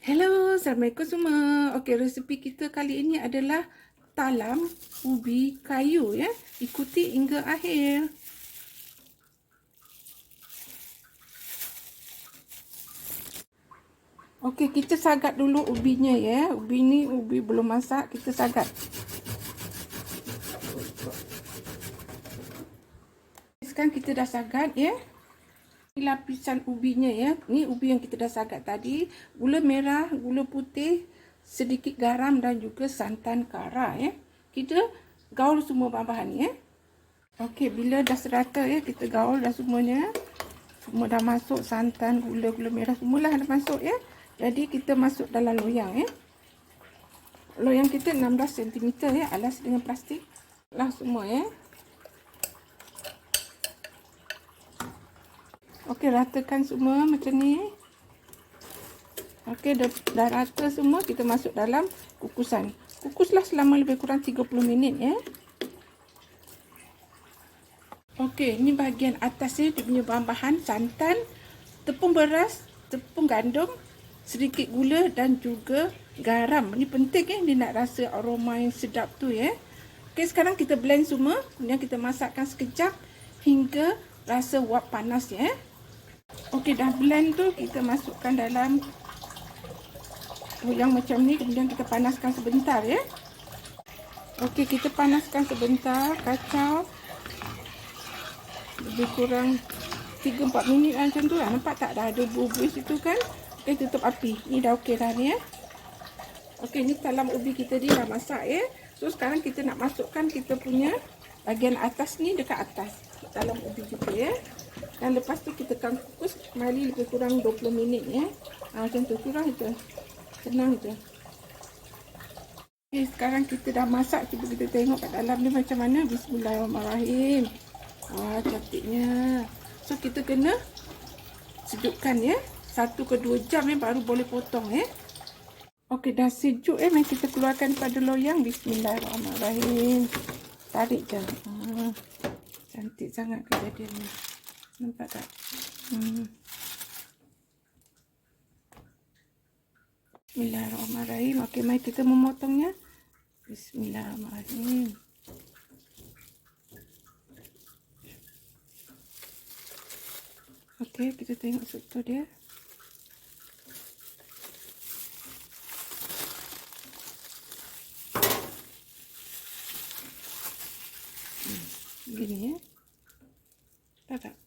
Hello, Assalamualaikum semua. Okey, resipi kita kali ini adalah talam ubi kayu ya. Ikuti hingga akhir. Okey, kita sagat dulu ubinya ya. Ubi ni ubi belum masak, kita sagat. Sekarang kita dah sagat ya. Lapisan ubinya ya. Ni ubi yang kita dah sagat tadi. Gula merah, gula putih, sedikit garam dan juga santan kara ya. Kita gaul semua bahan-bahan ya. Okey, bila dah serata ya, kita gaul dah semuanya. Semua dah masuk, santan, gula merah semualah dah masuk ya. Jadi kita masuk dalam loyang ya. Loyang kita 16 cm ya, alas dengan plastik. Lah semua ya. Okey, ratakan semua macam ni. Okey, dah rata semua, kita masuk dalam kukusan. Kukuslah selama lebih kurang 30 minit ya. Okey, ni bahagian atasnya dia punya bahan-bahan: santan, tepung beras, tepung gandum, sedikit gula dan juga garam. Ni penting ya, dia nak rasa aroma yang sedap tu ya. Okey, sekarang kita blend semua, kemudian kita masakkan sekejap hingga rasa wap panas ya. Okey, dah blend tu kita masukkan dalam loyang macam ni, kemudian kita panaskan sebentar ya. Okey, kita panaskan sebentar, kacau lebih kurang 3-4 minit macam tu lah. Nampak tak dah ada buih-buih situ kan? Okey, tutup api. Ni dah okey dah ni ya. Okey, ni talam ubi kita ni dah masak ya. So sekarang kita nak masukkan kita punya bahagian atas ni dekat atas talam ubi kita ya. Dan lepas tu kita akan kukus kembali lebih kurang 20 minit ya. Macam tu, curang je. Senang je. Okay, sekarang kita dah masak. Cuba kita tengok kat dalam ni macam mana. Bismillahirrahmanirrahim. Wah, cantiknya. So kita kena sejukkan ya. 1 ke 2 jam ya, baru boleh potong ya. Okey, dah sejuk ya. Mari kita keluarkan pada loyang. Bismillahirrahmanirrahim. Tarik je. Cantik sangat kejadiannya. Nampak tak? Bismillahirrahmanirrahim. Okey, mari kita memotongnya. Bismillahirrahmanirrahim. Okey, kita tengok struktur dia. Gini ya. Tak.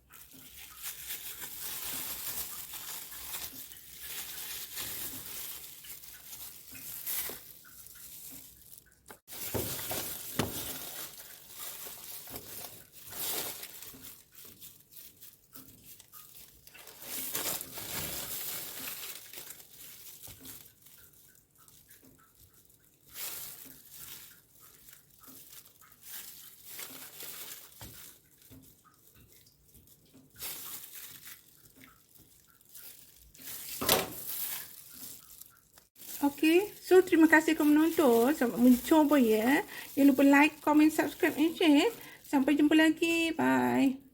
Okey, so terima kasih kerana menonton. Selamat mencuba ya. Jangan lupa like, comment, subscribe and share. Sampai jumpa lagi. Bye.